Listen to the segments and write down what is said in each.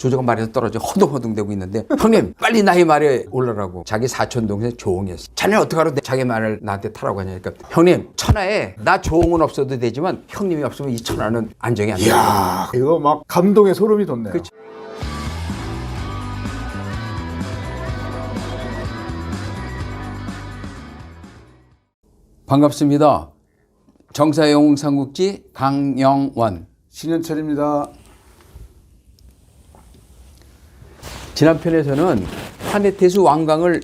조조가 말에서 떨어져 허둥허둥대고 있는데 형님 빨리 나의 말에 올라라고. 자기 사촌 동생 조홍이었어. 자네는 어떡하러 자기 말을 나한테 타라고 하냐니까 형님 천하에 나 조홍은 없어도 되지만 형님이 없으면 이 천하는 안정이 안 돼. 이야, 이거 막 감동의 소름이 돋네요. 그치. 반갑습니다. 정사용 삼국지 강영원. 신현철입니다. 지난 편에서는 한해태수 왕강을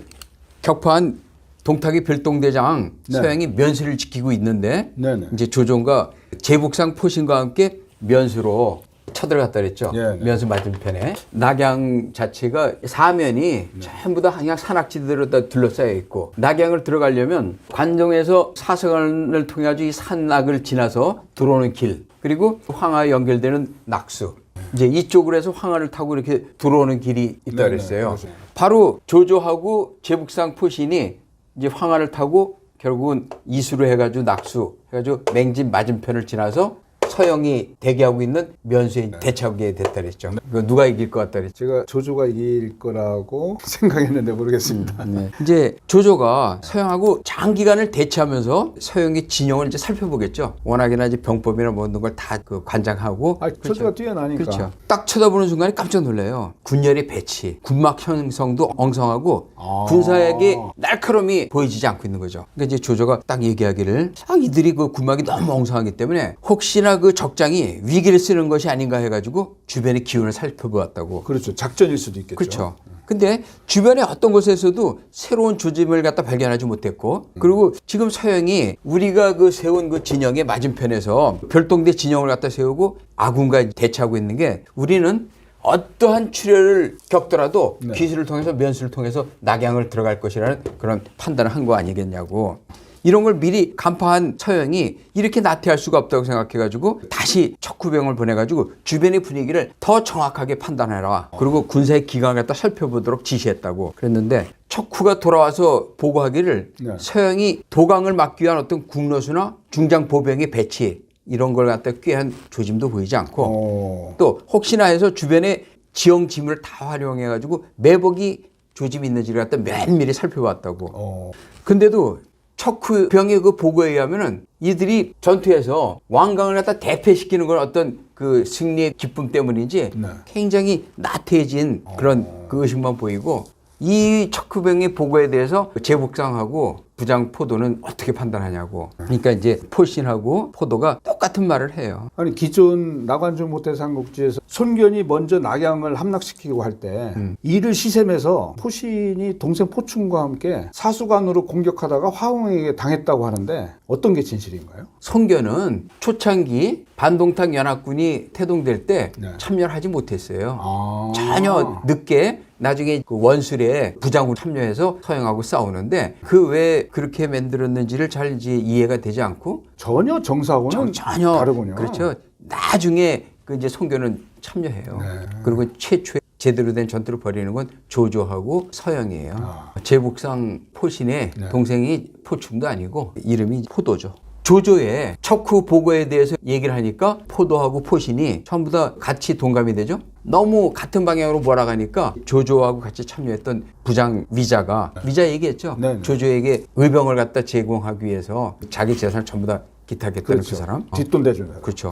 격파한 동탁이 별동대장 네. 서양이 면수를 지키고 있는데 네네. 이제 조종과 제북상 포신과 함께 면수로 쳐들어갔다 그랬죠. 네네. 면수 맞은편에 낙양 자체가 사면이 전부 다 그냥 산악지대로 다 둘러싸여 있고 낙양을 들어가려면 관동에서 사서관을 통해 가지고 이 산낙을 지나서 들어오는 길 그리고 황하에 연결되는 낙수 이제 이쪽으로 해서 황하를 타고 이렇게 들어오는 길이 있다 네네, 그랬어요. 그렇죠. 바로 조조하고 제북상 포신이 이제 황하를 타고 결국은 이수로 해가지고 낙수 해가지고 맹진 맞은편을 지나서 서영이 대기하고 있는 면수에 대처하게 됐다 그랬죠. 그거 누가 이길 것 같다 그랬죠. 제가 조조가 이길 거라고 생각했는데 모르겠습니다. 이제 조조가 서영하고 장기간을 대치하면서 서영의 진영을 이제 살펴보겠죠. 워낙에나 이제 병법이나 모든 걸 다 그 관장하고. 조조가 뛰어나니까. 그렇죠. 딱 쳐다보는 순간에 깜짝 놀라요. 군열의 배치, 군막 형성도 엉성하고 군사에게 날카로움이 보여지지 않고 있는 거죠. 그러니까 이제 조조가 딱 얘기하기를 이들이 그 군막이 너무 엉성하기 때문에 혹시나 그 적장이 위기를 쓰는 것이 아닌가 해가지고 주변의 기운을 살펴보았다고. 그렇죠. 작전일 수도 있겠죠. 그렇죠. 근데 주변에 어떤 곳에서도 새로운 조짐을 갖다 발견하지 못했고 그리고 지금 서영이 우리가 그 세운 그 진영의 맞은편에서 별동대 진영을 갖다 세우고 아군과 대치하고 있는 게 우리는 어떠한 출혈을 겪더라도 기술을 통해서 면수를 통해서 낙양을 들어갈 것이라는 그런 판단을 한 거 아니겠냐고. 이런 걸 미리 간파한 서영이 이렇게 나태할 수가 없다고 생각해가지고 다시 척후병을 보내가지고 주변의 분위기를 더 정확하게 판단해라. 그리고 군사의 기강을 갖다 살펴보도록 지시했다고 그랬는데 척후가 돌아와서 보고하기를 서영이 도강을 막기 위한 어떤 국로수나 중장 보병의 배치 이런 걸 갖다 꾀한 조짐도 보이지 않고 또 혹시나 해서 주변의 지형 지물을 다 활용해가지고 매복이 조짐이 있는지를 갖다 면밀히 살펴봤다고. 근데도 척후병의 그 보고에 의하면은 이들이 전투에서 왕강을 갖다 대패시키는 건 어떤 그 승리의 기쁨 때문인지 굉장히 나태해진 그런 그 의식만 보이고 이 척후병의 보고에 대해서 제북상하고 부장 포도는 어떻게 판단하냐고. 그러니까 이제 포신하고 포도가 똑같은 말을 해요. 아니 기존 나관주 모태 삼국지에서 손견이 먼저 낙양을 함락시키고 할 때 이를 시샘해서 포신이 동생 포충과 함께 사수관으로 공격하다가 화웅에게 당했다고 하는데 어떤 게 진실인가요? 손견은 초창기 반동탁 연합군이 태동될 때 참여를 하지 못했어요. 전혀 늦게 나중에 그 원술에 부장으로 참여해서 서영하고 싸우는데 그 왜 그렇게 만들었는지를 잘 이제 이해가 되지 않고 전혀 정사하고는 전혀 다르군요. 그렇죠. 나중에 그 이제 손견은 참여해요. 그리고 최초에 제대로 된 전투를 벌이는 건 조조하고 서영이에요. 제북상 포신의 동생이 포충도 아니고 이름이 포도죠. 조조의 척후 보고에 대해서 얘기를 하니까 포도하고 포신이 전부 다 같이 동감이 되죠. 너무 같은 방향으로 몰아가니까 조조하고 같이 참여했던 부장 위자가 위자 얘기했죠. 조조에게 의병을 갖다 제공하기 위해서 자기 재산을 전부 다 기탁했다는 그 사람. 뒷돈 대주는. 그렇죠.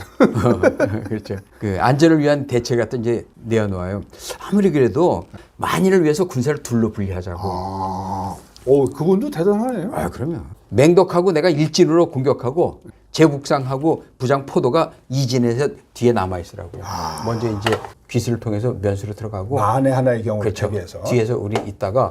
그렇죠. 그 안전을 위한 대책 같은 이제 내어놓아요. 아무리 그래도 만인을 위해서 군사를 둘로 분리하자고. 그분도 대단하네요. 그러면 맹독하고 내가 일진으로 공격하고 제북상하고 부장 포도가 이진에서 뒤에 남아 있으라고요. 먼저 이제 귀수를 통해서 면수로 들어가고 만에 하나의 경우를 그렇죠. 대비해서 뒤에서 우리 있다가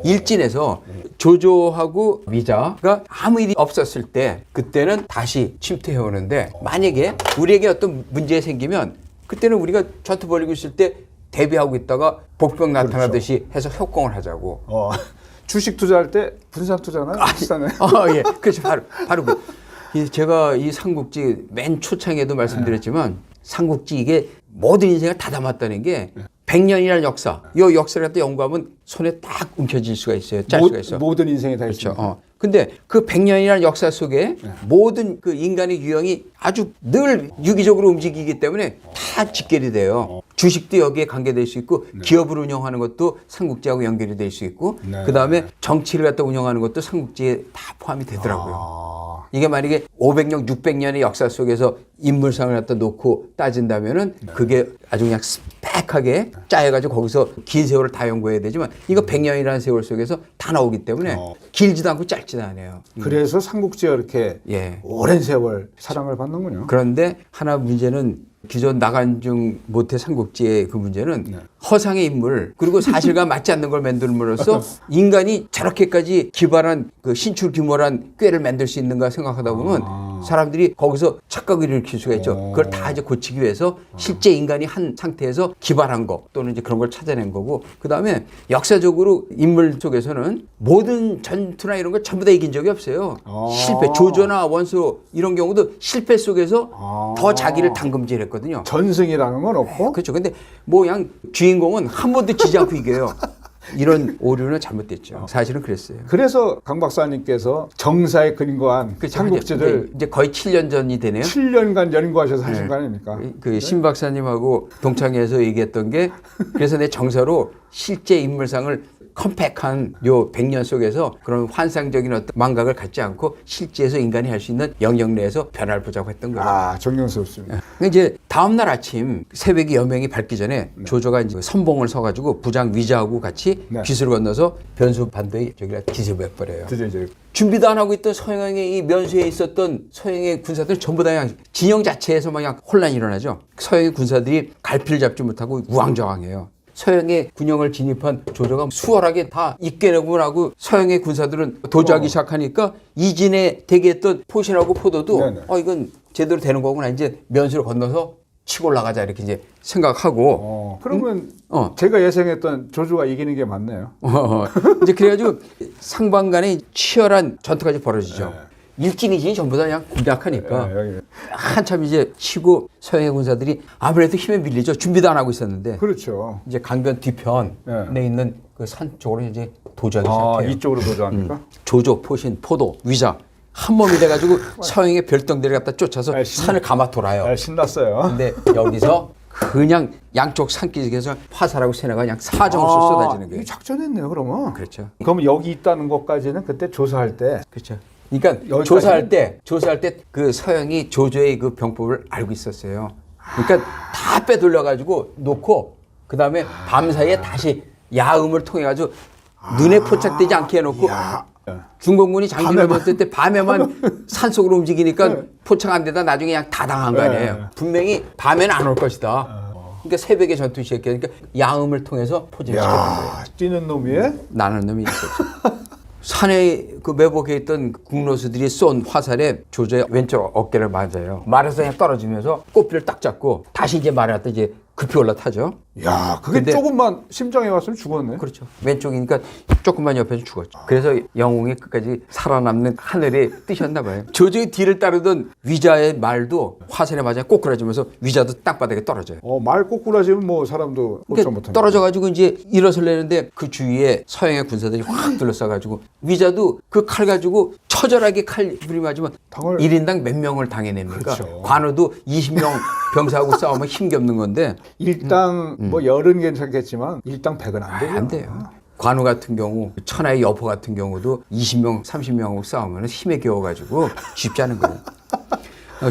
일진에서 조조하고 위자가 아무 일이 없었을 때 그때는 다시 침투해 오는데 만약에 우리에게 어떤 문제 생기면 그때는 우리가 전투 벌이고 있을 때 대비하고 있다가 복병 나타나듯이 해서 협공을 하자고. 주식 투자할 때 분산 투자나 비슷하네. 예, 그렇죠. 바로 제가 이 삼국지 맨 초창에도 말씀드렸지만 삼국지 이게 모든 인생을 다 담았다는 게 100년이라는 역사. 이 역사를 갖다 연구하면 손에 딱 움켜질 수가 있어요. 짤 수가 있어. 모든 인생에 다 그렇죠. 있습니다. 근데 그 100년이라는 역사 속에 모든 그 인간의 유형이 아주 늘 유기적으로 움직이기 때문에 다 직결이 돼요. 주식도 여기에 관계될 수 있고 기업을 운영하는 것도 삼국지하고 연결이 될 수 있고 그다음에 정치를 갖다 운영하는 것도 삼국지에 다 포함이 되더라고요. 이게 만약에 500년, 600년의 역사 속에서 인물상을 갖다 놓고 따진다면은 그게 아주 그냥 스펙하게 짜여가지고 거기서 긴 세월을 다 연구해야 되지만 이거 100년이라는 세월 속에서 다 나오기 때문에 길지도 않고 짧지도 않아요. 그래서 삼국지가 이렇게 예. 오랜 세월 사랑을 받는군요. 그런데 하나 문제는 기존 나간중 모태 삼국지의 그 문제는 허상의 인물 그리고 사실과 맞지 않는 걸 만들므로써 인간이 저렇게까지 기발한 그 신출 규모란 꾀를 만들 수 있는가 생각하다 보면 사람들이 거기서 착각을 일으킬 수가 있죠. 그걸 다 이제 고치기 위해서 실제 인간이 한 상태에서 기발한 거 또는 이제 그런 걸 찾아낸 거고 그 다음에 역사적으로 인물 속에서는 모든 전투나 이런 걸 전부 다 이긴 적이 없어요. 실패, 조조나 원수 이런 경우도 실패 속에서 더 자기를 당금질했거든요. 전승이라는 건 없고 그렇죠. 근데 뭐 그냥 주인공은 한 번도 지지 않고 이겨요. 이런 오류는 잘못됐죠. 사실은 그랬어요. 그래서 강 박사님께서 정사에 근거한 그렇죠. 삼국지를 이제 거의 7년 전이 되네요. 7년간 연구하셔서 하신 거 아닙니까? 그 신 박사님하고 동창회에서 얘기했던 게 그래서 내 정서로 실제 인물상을 컴팩한 요 100년 속에서 그런 환상적인 어떤 망각을 갖지 않고 실제에서 인간이 할 수 있는 영역 내에서 변화를 보자고 했던 거예요. 아, 존경스럽습니다. 근데 이제 다음날 아침 새벽에 여명이 밝기 전에 조조가 이제 선봉을 서가지고 부장 위자하고 같이 기수를 건너서 변수 반도에 저기가 기습해버려요. 드디어 이제 준비도 안 하고 있던 서영의 이 면수에 있었던 서영의 군사들 전부 다 그냥 진영 자체에서 막 그냥 혼란이 일어나죠. 서영의 군사들이 갈피를 잡지 못하고 우왕좌왕해요. 서영의 군영을 진입한 조조가 수월하게 다 이겨내고 하고 서영의 군사들은 도주하기 시작하니까 이진에 대기했던 포신하고 포도도 이건 제대로 되는 거구나 이제 면수를 건너서 치고 올라가자 이렇게 이제 생각하고 그러면 제가 예상했던 조조가 이기는 게 맞네요. 이제 그래가지고 상방 간에 치열한 전투까지 벌어지죠. 일진이진이 전부 다 그냥 공략하니까 한참 이제 치고 서영의 군사들이 아무래도 힘에 밀리죠. 준비도 안 하고 있었는데. 그렇죠. 이제 강변 뒤편에 있는 그 산 쪽으로 이제 도주하기 시작해요. 이쪽으로 도주합니까? 조조, 포신, 포도, 위자 한 몸이 돼가지고 서영의 별동들을 갖다 쫓아서 산을 감아 돌아요. 신났어요. 근데 여기서 그냥 양쪽 산기슭에서 화살하고 새나가 그냥 사정없이 쏟아지는 거예요. 작전했네요, 그러면. 그렇죠. 그럼 여기 있다는 것까지는 그때 조사할 때. 그렇죠. 그러니까 조사할 때 그 서영이 조조의 그 병법을 알고 있었어요. 그러니까 다 빼돌려가지고 놓고 그 다음에 밤사이에 다시 야음을 통해 가지고 눈에 포착되지 않게 해놓고 중공군이 장진을 봤을 때 밤에만 산속으로 움직이니까 포착 안 되다 나중에 그냥 다 당한 거 아니에요. 분명히 밤에는 안 올 것이다. 그러니까 새벽에 전투 시작하니까 야음을 통해서 포진을 시켰던 거예요. 뛰는 놈 위에 나는 놈이 있었죠. 산에 그 매복해 있던 국노수들이 쏜 화살에 조조의 왼쪽 어깨를 맞아요. 말에서 그냥 떨어지면서 꼬피를 딱 잡고 다시 이제 말에 갖다 이제 급히 올라타죠. 야, 그게 근데, 조금만 심장에 왔으면 죽었네. 그렇죠. 왼쪽이니까 조금만 옆에서 죽었죠. 그래서 영웅이 끝까지 살아남는 하늘에 뜨셨나 봐요. 조조의 뒤를 따르던 위자의 말도 화살에 맞아 꼬꾸라지면서 위자도 땅바닥에 떨어져요. 말 꼬꾸라지면 뭐 사람도 걱정 못합니다. 떨어져가지고 이제 일어설려는데 그 주위에 서영의 군사들이 확 둘러싸가지고 위자도 그 칼 가지고 처절하게 칼부림 맞으면 1인당 몇 명을 당해냅니까? 그렇죠. 관우도 20명 병사하고 싸우면 힘겹는 건데 일당 뭐 열은 괜찮겠지만 일당 100은 안 되죠. 안 돼요. 관우 같은 경우 천하의 여포 같은 경우도 20명 30명하고 싸우면 힘에 겨워가지고 쉽지 않은 거예요.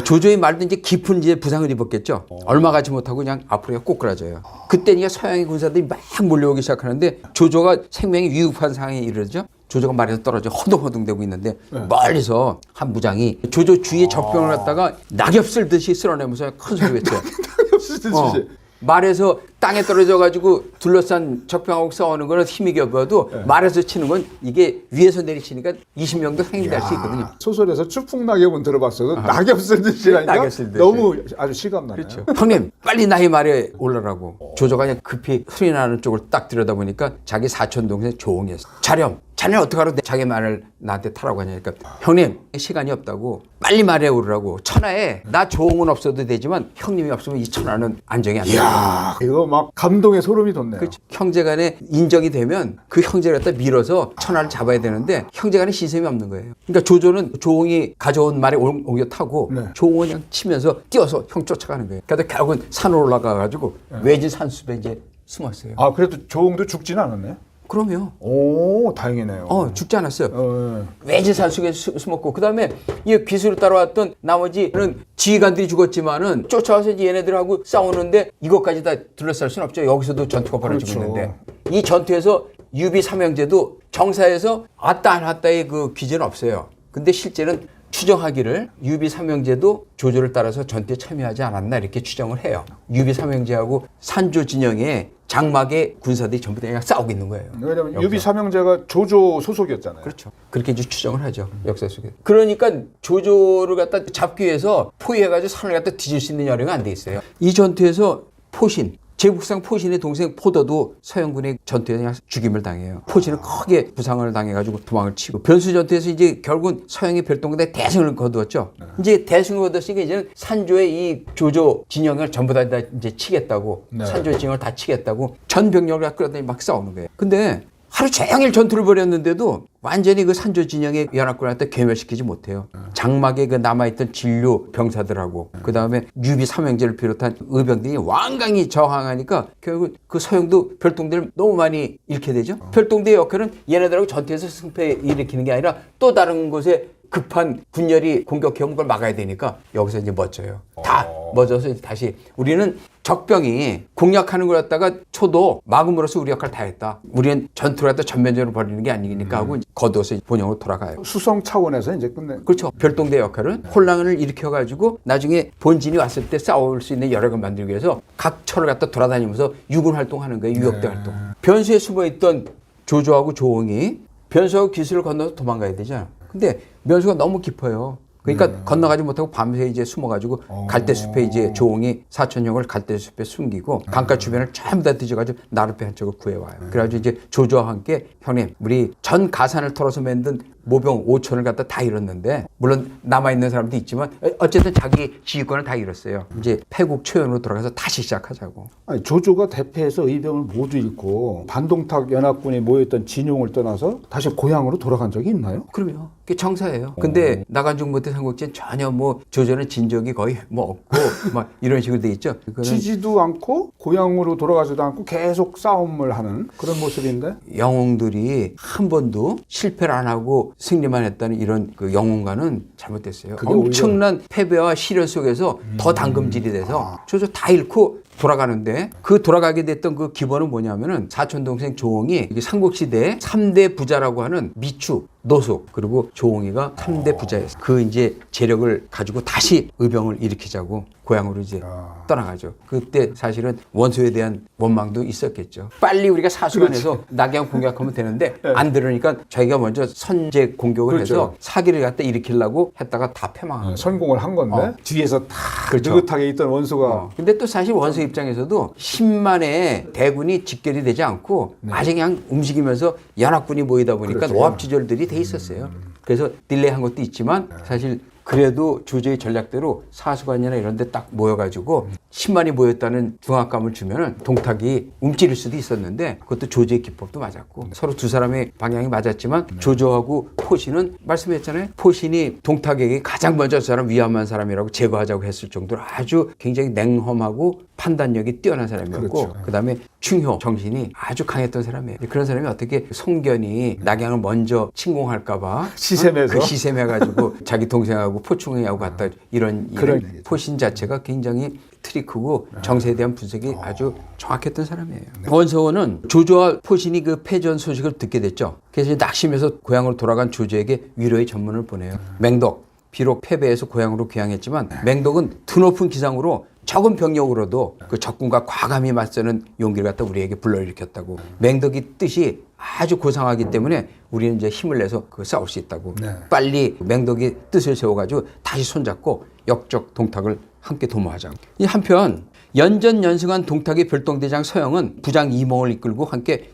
조조의 말도 이제 깊은 이제 부상을 입었겠죠. 얼마 가지 못하고 그냥 앞으로 꼬꾸라져요. 그때 이제 서양의 군사들이 막 몰려오기 시작하는데 조조가 생명이 위급한 상황에 이르죠. 조조가 말에서 떨어져 허둥허둥대고 있는데 멀리서 한 무장이 조조 주위에 적병을 갖다가 낙엽 쓸듯이 쓸어내면서 큰 소리 외쳐요. 낙엽 쓰듯이. 말에서 땅에 떨어져가지고 둘러싼 적병하고 싸우는 거는 힘이 겹어도 말에서 치는 건 이게 위에서 내리치니까 20명도 상인될 수 있거든요. 소설에서 추풍낙엽은 들어봤어도 낙엽 쓰듯이라니까 낙엽 쓰듯이. 너무 아주 실감나네요. 그렇죠. 형님 빨리 나의 말에 올라라고. 조조가 그냥 급히 소리 나는 쪽을 딱 들여다보니까 자기 사촌 동생 조홍이었어. 자렴 자네 어떡하러 자기 말을 나한테 타라고 하냐니까 형님 시간이 없다고 빨리 말해 오르라고. 천하에 나 조홍은 없어도 되지만 형님이 없으면 이 천하는 안정이 안 돼요. 이야, 이거 막 감동의 소름이 돋네요. 그렇죠. 형제간에 인정이 되면 그 형제를 갖다 밀어서 천하를 잡아야 되는데 형제간에 시샘이 없는 거예요. 그러니까 조조는 조홍이 가져온 말에 옮겨 타고 네. 조홍은 그냥 치면서 뛰어서 형 쫓아가는 거예요. 그래서 결국은 산으로 올라가가지고 외진 산숲에 이제 숨었어요. 아, 그래도 조홍도 죽지는 않았네. 그럼요. 오, 다행이네요. 죽지 않았어요. 어, 외진 산속에 숨었고 그다음에 이 귀수로 따라왔던 나머지는 지휘관들이 죽었지만은 쫓아와서 이제 얘네들하고 싸우는데 이것까지 다 둘러쌀 수는 없죠. 여기서도 전투가 벌어지고 그렇죠. 있는데 이 전투에서 유비 삼형제도 정사에서 왔다 안 왔다의 그 기재는 없어요. 근데 실제는 추정하기를 유비 삼형제도 조조를 따라서 전투에 참여하지 않았나 이렇게 추정을 해요. 유비 삼형제하고 산조 진영에 장막의 군사들이 전부 다 그냥 싸우고 있는 거예요. 왜냐면 여기서. 유비 삼형제가 조조 소속이었잖아요. 그렇죠. 그렇게 이제 추정을 하죠. 역사 속에. 그러니까 조조를 갖다 잡기 위해서 포위해가지고 산을 갖다 뒤질 수 있는 여력이 안 돼 있어요. 이 전투에서 포신, 제국상 포신의 동생 포도도 서영군의 전투에서 그냥 죽임을 당해요. 포신은 크게 부상을 당해가지고 도망을 치고 변수 전투에서 이제 결국은 서영이 별동군에 대승을 거두었죠. 이제 대승을 거두었으니까 이제는 산조의 이 조조 진영을 전부 다 이제 치겠다고 네. 산조 진영을 다 치겠다고 전 병력을 끌어다니 막 싸우는 거예요. 근데 하루 종일 전투를 벌였는데도 완전히 그 산조 진영의 연합군한테 괴멸시키지 못해요. 장막에 그 남아있던 진료 병사들하고 그 다음에 유비 삼형제를 비롯한 의병들이 완강히 저항하니까 결국 그 서영도 별동대를 너무 많이 잃게 되죠. 별동대의 역할은 얘네들하고 전투에서 승패 일으키는 게 아니라 또 다른 곳에 급한 군열이 공격해오면 그걸 막아야 되니까 여기서 이제 멋져요. 다 멋져서 이제 다시 우리는 적병이 공략하는 걸 갖다가 쳐도 막음으로써 우리 역할 다 했다. 우리는 전투를 갖다 전면적으로 벌이는 게 아니니까 하고 거두어서 본영으로 돌아가요. 수성 차원에서 이제 끝내. 그렇죠. 별동대 역할은 혼란을 일으켜가지고 나중에 본진이 왔을 때 싸울 수 있는 여력을 만들기 위해서 각 처를 갖다 돌아다니면서 유군 활동하는 거예요. 유역대 활동. 변수에 숨어있던 조조하고 조홍이 변수하고 기술을 건너서 도망가야 되잖아. 근데 변수가 너무 깊어요. 그러니까 건너가지 못하고 밤새 이제 숨어가지고 갈대숲에 이제 조홍이 사천형을 갈대숲에 숨기고 강가 주변을 전부 다 뒤져가지고 나룻배 한 척을 구해와요. 그래가지고 이제 조조와 함께 형님 우리 전 가산을 털어서 만든 모병 5천을 갖다 다 잃었는데 물론 남아있는 사람도 있지만 어쨌든 자기 지휘권을 다 잃었어요. 이제 패국 초연으로 돌아가서 다시 시작하자고. 아니, 조조가 대패해서 의병을 모두 잃고 반동탁 연합군이 모였던 진용을 떠나서 다시 고향으로 돌아간 적이 있나요? 그럼요. 그게 정사예요. 근데 나간중 못해 삼국지는 전혀 뭐 조조는 진 적이 거의 뭐 없고 막 이런 식으로 돼 있죠. 그거는 지지도 않고 고향으로 돌아가지도 않고 계속 싸움을 하는 그런 모습인데 영웅들이 한 번도 실패를 안 하고 승리만 했다는 이런 그 영웅과는 잘못됐어요. 그게 엄청난 패배와 시련 속에서 더 당금질이 돼서 조조 다 잃고 돌아가는데 그 돌아가게 됐던 그 기본은 뭐냐면은 사촌 동생 조홍이 이게 삼국시대의 3대 부자라고 하는 미추, 노숙 그리고 조홍이가 3대 부자였어요. 그 이제 재력을 가지고 다시 의병을 일으키자고 고향으로 이제 떠나가죠. 그때 사실은 원소에 대한 원망도 있었겠죠. 빨리 우리가 사수관에서 낙양 공격하면 되는데 안 들으니까 자기가 먼저 선제 공격을 그렇죠. 해서 사기를 갖다 일으키려고 했다가 다 패망한 거예요. 성공을 한 건데 뒤에서 다 그렇죠. 느긋하게 있던 원수가 근데 또 사실 원소 입장에서도 10만의 대군이 집결이 되지 않고 아직 그냥 움직이면서 연합군이 모이다 보니까 그렇죠. 오합지졸들이 돼 있었어요. 그래서 딜레이한 것도 있지만 사실 그래도 조조의 전략대로 사수관이나 이런 데 딱 모여가지고 10만이 모였다는 중압감을 주면은 동탁이 움찔일 수도 있었는데 그것도 조조의 기법도 맞았고 서로 두 사람의 방향이 맞았지만 조조하고 포신은 말씀했잖아요. 포신이 동탁에게 가장 먼저 저 사람 위험한 사람이라고 제거하자고 했을 정도로 아주 굉장히 냉엄하고 판단력이 뛰어난 사람이었고 그렇죠. 그다음에 충효 정신이 아주 강했던 사람이에요. 그런 사람이 어떻게 송견이 낙양을 먼저 침공할까봐 시샘해서 그 시샘해가지고 자기 동생하고 포충이하고 갔다 이런 포신 자체가 굉장히 트리크고 정세에 대한 분석이 아주 정확했던 사람이에요. 원서원은 조조와 포신이 그 패전 소식을 듣게 됐죠. 그래서 낙심해서 고향으로 돌아간 조조에게 위로의 전문을 보내요. 맹덕 비록 패배해서 고향으로 귀향했지만 맹덕은 드높은 기상으로 적은 병력으로도 그 적군과 과감히 맞서는 용기를 갖다 우리에게 불러일으켰다고. 맹덕이 뜻이 아주 고상하기 때문에 우리는 이제 힘을 내서 그 싸울 수 있다고. 빨리 맹덕이 뜻을 세워가지고 다시 손잡고 역적 동탁을 함께 도모하자고. 이 한편 연전연승한 동탁의 별동대장 서영은 부장 이몽을 이끌고 함께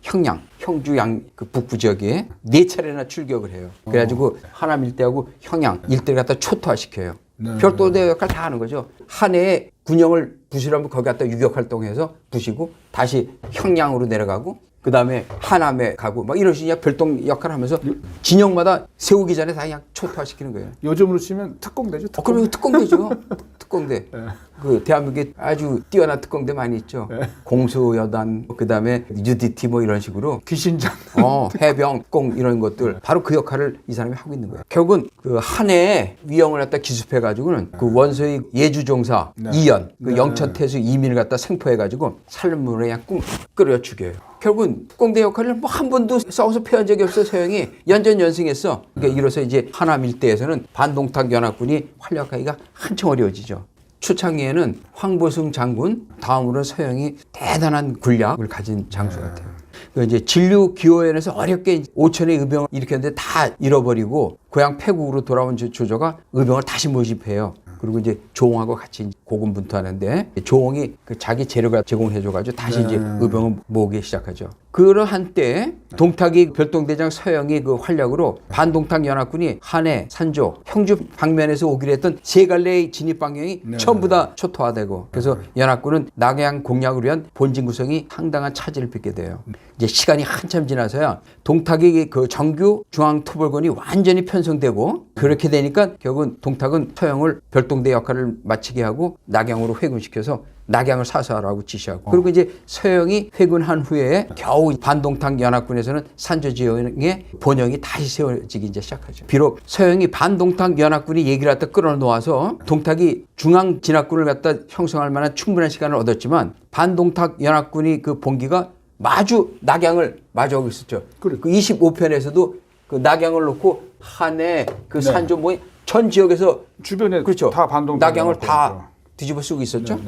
형주 그 북부 지역에 4차례나 출격을 해요. 그래가지고 하남 일대하고 형양 일대를 갖다 초토화시켜요. 별도대 역할 다 하는 거죠. 한 해에 군영을 부시려면 거기 갖다 유격 활동해서 부시고 다시 형량으로 내려가고 그 다음에 하남에 가고 막 이런 식으로 별동 역할을 하면서 진영마다 세우기 전에 다 그냥 초토화시키는 거예요. 요즘으로 치면 특공대죠. 그러면 특공대죠. 특공대. 그 대한민국에 아주 뛰어난 특공대 많이 있죠. 공수여단, 그 다음에 UDT 뭐 이런 식으로. 귀신장. 해병, 공 이런 것들. 바로 그 역할을 이 사람이 하고 있는 거예요. 결국은 그 한 해에 위영을 갖다 기습해가지고는 그 원소의 예주종사 이연, 그 영천태수 이민을 갖다 생포해가지고 살문으로 그냥 끓여 죽여요. 결국은 특공대 역할을 뭐 한 번도 싸워서 패한 적이 없어 서영이 연전연승했어. 그러니까 이로써 이제 하남 일대에서는 반동탁 연합군이 활약하기가 한층 어려워지죠. 초창기에는 황보승 장군, 다음으로는 서영이 대단한 군략을 가진 장수 같아요. 그 이제 진류 기호연에서 어렵게 5천의 의병을 일으켰는데 다 잃어버리고 고향 패국으로 돌아온 조조가 의병을 다시 모집해요. 그리고 이제 조홍하고 같이 고군분투하는데 조홍이 그 자기 재료가 제공해줘가지고 다시 이제 의병을 모으기 시작하죠. 그러한 때 동탁이 별동대장 서영이 그 활약으로 반동탁 연합군이 한해, 산조, 형주 방면에서 오기로 했던 세 갈래의 진입 방향이 전부 다 초토화되고 그래서 연합군은 낙양 공략을 위한 본진 구성이 상당한 차질을 빚게 돼요. 이제 시간이 한참 지나서야 동탁의 그 정규 중앙토벌권이 완전히 편성되고 그렇게 되니까 결국은 동탁은 서영을 별동대 역할을 마치게 하고 낙양으로 회군시켜서 낙양을 사수하라고 지시하고 그리고 이제 서영이 회군한 후에 겨우 반동탁 연합군에서는 산조 지역의 본영이 다시 세워지기 이제 시작하죠. 비록 서영이 반동탁 연합군이 얘기를 갖다 끌어놓아서 동탁이 중앙 진압군을 갖다 형성할 만한 충분한 시간을 얻었지만 반동탁 연합군이 그 본기가 마주 낙양을 마주하고 있었죠. 그 25편에서도 그 낙양을 놓고 한해 그 산조 뭐 전 지역에서 주변에 그렇죠. 다 반동 낙양을 다 뒤집어 쓰고 있었죠.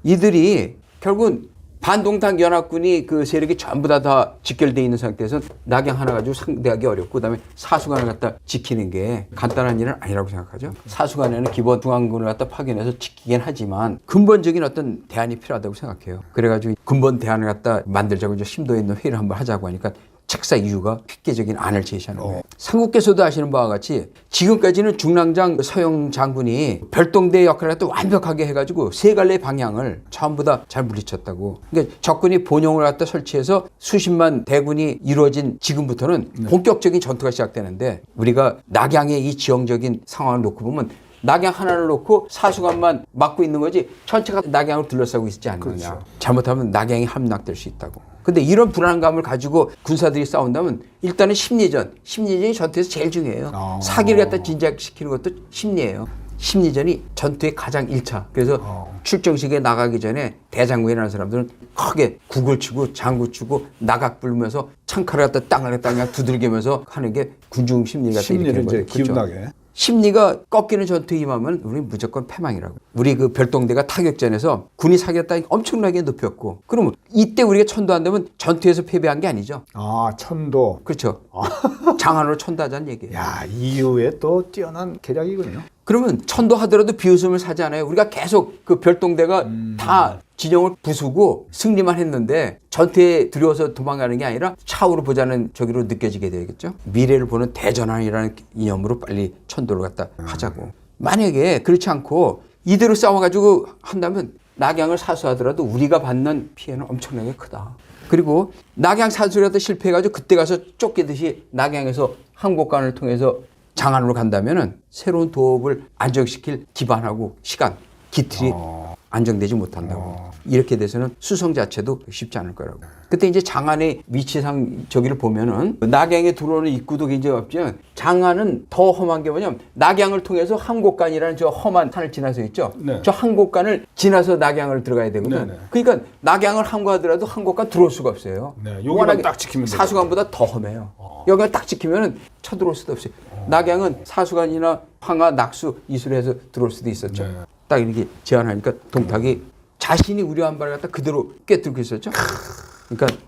이들이 결국은 반동탁 연합군이 그 세력이 전부 다 직결되어 있는 상태에서 낙양 하나 가지고 상대하기 어렵고 그다음에 사수관을 갖다 지키는 게 간단한 일은 아니라고 생각하죠. 사수관에는 기본 중앙군을 갖다 파견해서 지키긴 하지만 근본적인 어떤 대안이 필요하다고 생각해요. 그래가지고 근본 대안을 갖다 만들자고 이제 심도 있는 회의를 한번 하자고 하니까 책사 이유가 획기적인 안을 제시하는 거예요. 삼국께서도 아시는 바와 같이 지금까지는 중랑장 서영 장군이 별동대 역할을 갖다 완벽하게 해가지고 세 갈래 방향을 전부 다 잘 물리쳤다고. 그러니까 적군이 본영을 갖다 설치해서 수십만 대군이 이루어진 지금부터는 본격적인 전투가 시작되는데 우리가 낙양의 이 지형적인 상황을 놓고 보면 낙양 하나를 놓고 사수관만 막고 있는 거지 전체가 낙양을 둘러싸고 있지 않느냐. 그렇죠. 잘못하면 낙양이 함락될 수 있다고. 근데 이런 불안감을 가지고 군사들이 싸운다면 일단은 심리전이 전투에서 제일 중요해요. 사기를 갖다 진작시키는 것도 심리예요. 심리전이 전투의 가장 1차. 그래서 출정식에 나가기 전에 대장군이라는 사람들은 크게 국을 치고 장구 치고 나각 불면서 창칼을 갖다 땅을 그냥 두들기면서 하는 게 군중 심리가 일으키는 거죠. 기운나게. 심리가 꺾이는 전투에 임하면 우리는 무조건 패망이라고. 우리 그 별동대가 타격전에서 군이 사겼다 엄청나게 높였고 그러면 이때 우리가 천도한다면 전투에서 패배한 게 아니죠. 아, 천도. 그렇죠. 장안으로 천도하자는 얘기예요. 야, 이후에 또 뛰어난 계략이군요. 그러면 천도하더라도 비웃음을 사잖아요. 우리가 계속 그 별동대가 다 진영을 부수고 승리만 했는데 전투에 두려워서 도망가는 게 아니라 차후로 보자는 저기로 느껴지게 되겠죠. 미래를 보는 대전환이라는 이념으로 빨리 천도를 갖다 하자고. 만약에 그렇지 않고 이대로 싸워가지고 한다면 낙양을 사수하더라도 우리가 받는 피해는 엄청나게 크다. 그리고 낙양 사수라도 실패해가지고 그때 가서 쫓기듯이 낙양에서 항복관을 통해서 장안으로 간다면은 새로운 도읍을 안정시킬 기반하고 시간, 기틀이 안정되지 못한다고. 이렇게 돼서는 수성 자체도 쉽지 않을 거라고. 그때 이제 장안의 위치상 저기를 보면은 낙양에 들어오는 입구도 굉장히 없지만 장안은 더 험한 게 뭐냐면 낙양을 통해서 항곡간이라는 저 험한 산을 지나서 있죠. 네. 저 항곡간을 지나서 낙양을 들어가야 되거든. 네네. 그러니까 낙양을 항거하더라도 항곡간 들어올 수가 없어요. 네. 여기만 딱 지키면 돼요. 사수관보다 더 험해요. 여기가 딱 지키면은 쳐들어올 수도 없어요. 낙양은 사수관이나 황하, 낙수, 이술해서 들어올 수도 있었죠. 네. 딱 이렇게 제안하니까 동탁이 자신이 우려한 바를 갖다 그대로 꿰뚫고 있었죠. 그러니까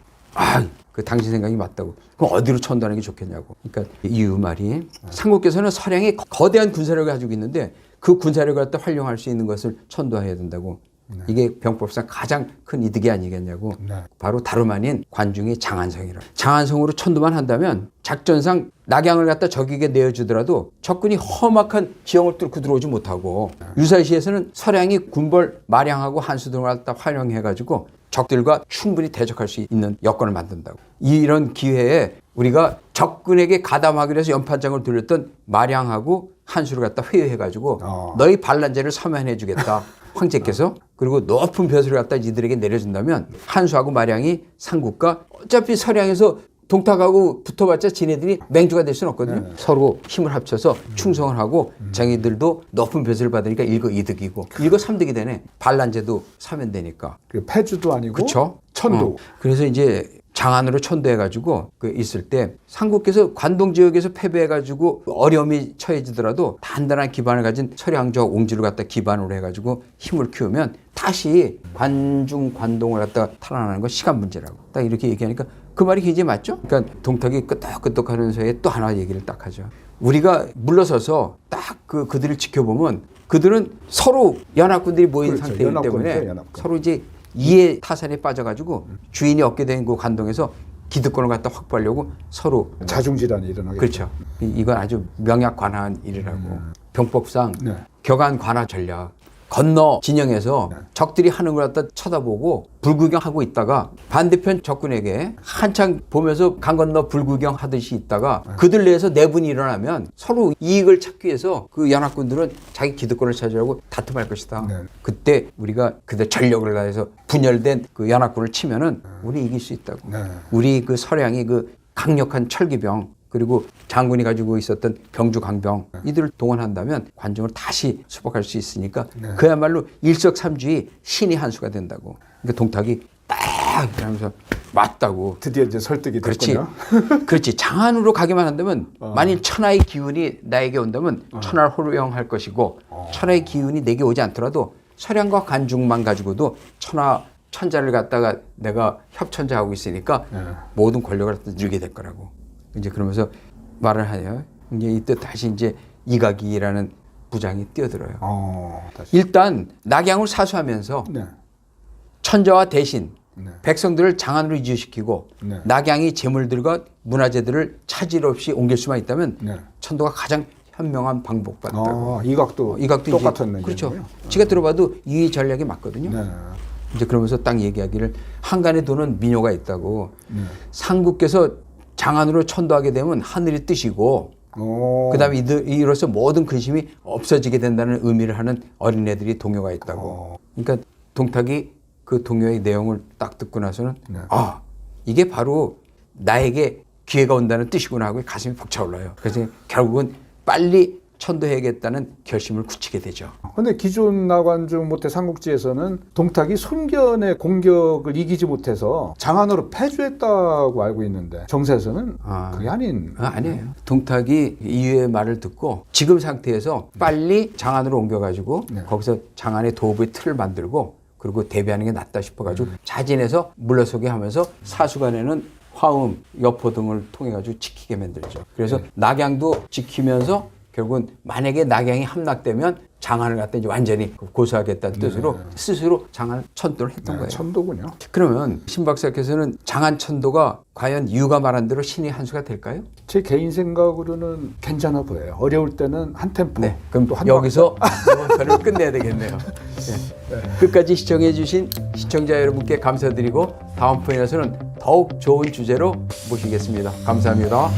그 당신 생각이 맞다고. 그럼 어디로 천도하는 게 좋겠냐고. 그러니까 이유 말이 삼국께서는 서량이 거대한 군사력을 가지고 있는데 그 군사력을 갖다 활용할 수 있는 것을 천도해야 된다고. 이게 병법상 가장 큰 이득이 아니겠냐고. 네. 바로 다름 아닌 관중의 장안성이라. 장안성으로 천도만 한다면 작전상 낙양을 갖다 적에게 내어주더라도 적군이 험악한 지형을 뚫고 들어오지 못하고 유사시에서는 서량이 군벌 마량하고 한수 등을 갖다 활용해가지고 적들과 충분히 대적할 수 있는 여건을 만든다고. 이런 기회에 우리가 적군에게 가담하기 위해서 연판장을 돌렸던 마량하고 한수를 갖다 회유해가지고 너희 반란제를 서면해주겠다. 황제께서. 그리고 높은 벼슬을 갖다 이들에게 내려준다면 한수하고 마량이 삼국과 어차피 서량에서 동탁하고 붙어봤자 지네들이 맹주가 될 수는 없거든요. 서로 힘을 합쳐서 충성을 하고 자기들도 높은 벼슬을 받으니까 일거이득이고 일거삼득이 되네. 반란제도 사면되니까. 그 패주도 아니고 그쵸? 천도. 그래서 이제 장안으로 천도해가지고 그 있을 때 삼국께서 관동 지역에서 패배해가지고 어려움이 처해지더라도 단단한 기반을 가진 서량과 옹지를 갖다 기반으로 해가지고 힘을 키우면 다시 관중 관동을 갖다 탈환하는 건 시간 문제라고. 딱 이렇게 얘기하니까 그 말이 굉장히 맞죠? 그러니까 동탁이 끄떡끄떡 하면서에 또 하나 얘기를 딱 하죠. 우리가 물러서서 딱 그들을 지켜보면 그들은 서로 연합군들이 모인 그렇죠. 상태이기 때문에 연합군. 서로 이제 이해 타산에 빠져가지고 주인이 얻게 된 그 관동에서 기득권을 갖다 확보하려고 서로 자중질환이 일어나게. 그렇죠. 이건 아주 명약관화한 일이라고. 병법상 네. 격안관화 전략. 건너 진영에서 적들이 하는 걸 갖다 쳐다보고 불구경하고 있다가 반대편 적군에게 한창 보면서 강 건너 불구경하듯이 있다가 그들 내에서 내분이 일어나면 서로 이익을 찾기 위해서 그 연합군들은 자기 기득권을 찾으려고 다툼할 것이다. 네. 그때 우리가 그대 전력을 다해서 분열된 그 연합군을 치면은 우리 이길 수 있다고. 네. 우리 그 서량이 그 강력한 철기병 그리고 장군이 가지고 있었던 병주 강병 이들을 동원한다면 관중을 다시 수복할 수 있으니까 그야말로 일석삼주의 신의 한 수가 된다고. 그러니까 동탁이 딱 이러면서 맞다고. 드디어 이제 설득이 그렇지. 됐군요. 그렇지. 장안으로 가기만 한다면 만일 천하의 기운이 나에게 온다면 천하를 호령할 것이고 천하의 기운이 내게 오지 않더라도 서량과 관중만 가지고도 천자를 갖다가 내가 협천자하고 있으니까 모든 권력을 갖다 누리게 될 거라고. 이제 그러면서 말을 하요. 이제 이때 다시 이제 이각이라는 부장이 뛰어들어요. 다시. 일단 낙양을 사수하면서 네. 천자와 대신 네. 백성들을 장안으로 이주시키고 네. 낙양이 재물들과 문화재들을 차질 없이 옮길 수만 있다면 네. 천도가 가장 현명한 방법같다고. 이각도 똑같은 이제, 그렇죠. 얘기고요. 지가 들어봐도 이 전략이 맞거든요. 네. 이제 그러면서 딱 얘기하기를 한간에 도는 민요가 있다고. 상국께서 장안으로 천도하게 되면 하늘이 뜨시고 그다음에 이로써 모든 근심이 없어지게 된다는 의미를 하는 어린애들이 동요가 있다고. 그러니까 동탁이 그 동요의 내용을 딱 듣고 나서는 아 이게 바로 나에게 기회가 온다는 뜻이구나 하고 가슴이 벅차올라요. 그래서 결국은 빨리 천도해야겠다는 결심을 굳히게 되죠. 근데 기존 나관중 모태 삼국지에서는 동탁이 손견의 공격을 이기지 못해서 장안으로 패주했다고 알고 있는데 정세에서는 그게 아닌. 아니에요. 동탁이 이유의 말을 듣고 지금 상태에서 빨리 장안으로 옮겨가지고 거기서 장안의 도읍의 틀을 만들고 그리고 대비하는 게 낫다 싶어가지고 자진해서 물러서게 하면서 사수간에는 화음, 여포 등을 통해가지고 지키게 만들죠. 그래서 낙양도 지키면서 결국은 만약에 낙양이 함락되면 장안을 갖다 이제 완전히 고수하겠다는 뜻으로 스스로 장안 천도를 했던 거예요. 천도군요. 그러면 신 박사께서는 장안 천도가 과연 이유가 말한 대로 신의 한 수가 될까요? 제 개인 생각으로는 괜찮아 보여요. 어려울 때는 한 템포. 네. 그럼 또 한 여기서 이번 편을 끝내야 되겠네요. 네. 끝까지 시청해 주신 시청자 여러분께 감사드리고 다음 편에서는 더욱 좋은 주제로 모시겠습니다. 감사합니다.